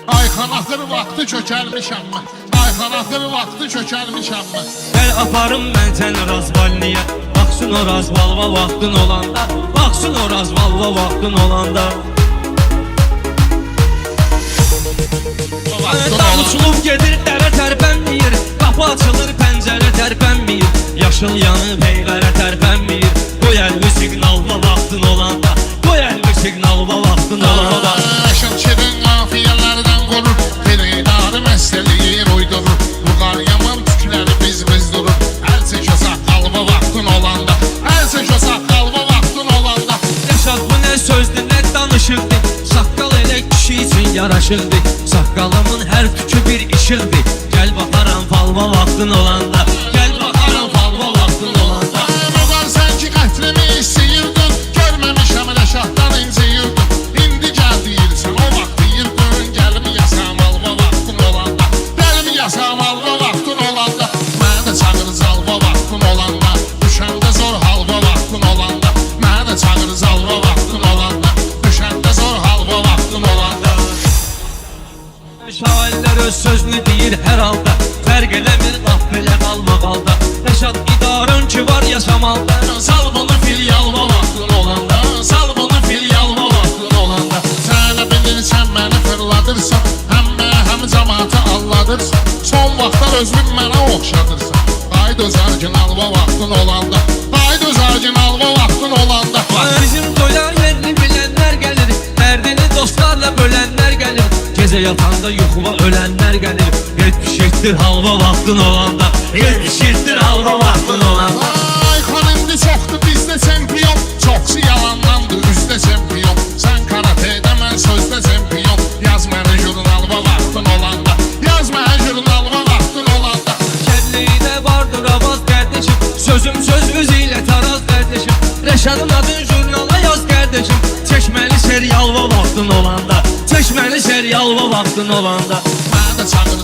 Ayxan axır vaxtı çökəlmişəm mən. Ayxan axır vaxtı çökəlmişəm mən. Gəl aparım mən səni razvalniyə. Baxsın o razvalva vaxtın olanda. Baxsın o razvalva vaxtın olanda. Dağ uçulub gedir, dərə tərpənməyir. Qapı açılır, pəncərə tərpənməyir. Yaşıl yanıb, heylərə tərpənməyir. Qoy əlvi siqnalva vaxtın olanda. Qoy əlvi siqnalva vaxtın olanda. Yaşıl şirin qafiyələrdən qorur. Xiridarı məsəliyir uydurur. Bu qar yaman tükləri biz durur. Əl çək o saqqalva vaxtın olanda. Əl çək o saqqalva vaxtın olanda. Yaşad bu nə sözdür, nə danışırdı. Saqqal elə kişi üçün yaraşırdı. Saqqalımın hər tükü bir işıqdır. Gəl baxaram falva vaxtın olanda. Gəl baxaram falva vaxtın olanda. Baban sən ki qətlimi istəyirdin. Görməmişəm elə şahdan inciyirdin. İndi gəl deyirsən o vaxt deyirdin. Gəlmi yasam alva vaxtın olanda. Gəlmi yasam alva vaxtın olanda. Mənə də çağır zalva vaxtın olanda. Düşəndə zor halva vaxtın olanda. Mənə də çağır zalva vaxtın olanda. Düşəndə zor halva vaxtın olanda. Şairlər öz sözünü deyir hər halda. Fərq eləmir laf belə qalmaq halda. Rəşad idarın ki var yaşamalda. Sal bunu fil yalva vaxtın olanda. Sal bunu fil yalva vaxtın olanda. Sən bilirsən məni fırladırsan. Həm cəmaatı alladırsan. Son vaxtlar özün mənə oxşadırsan. Haydi özərgin alva vaxtın olanda. Haydi özərgin alva vaxtın olanda. Bizim toyda yerini bilənlər gəlir. Dərdini dostlarla bölənlər gəlir. Gecə yatanda yuxuva ölənlər gəlir. Yetmişikdir halva vaxtın olanda. Yetmişikdir halva vaxtın olanda. Ayxan indi çoxdur bizdə çempiyon. Çoxsu yalandandır üzdə çempiyon. Sən karatedə mən sözdə çempiyon. Yaz mənə jurnalva vaxtın olanda. Yaz mənə jurnalva vaxtın olanda. Kəlliyidə vardır avaz qardeşim. Sözüm söz ilə taraz qardeşim. Rəşadın adın jurnala yaz qardeşim. Çeşməli serialva vaxtın olanda. Çeşməli serialva vaxtın olanda. Mənə də çağır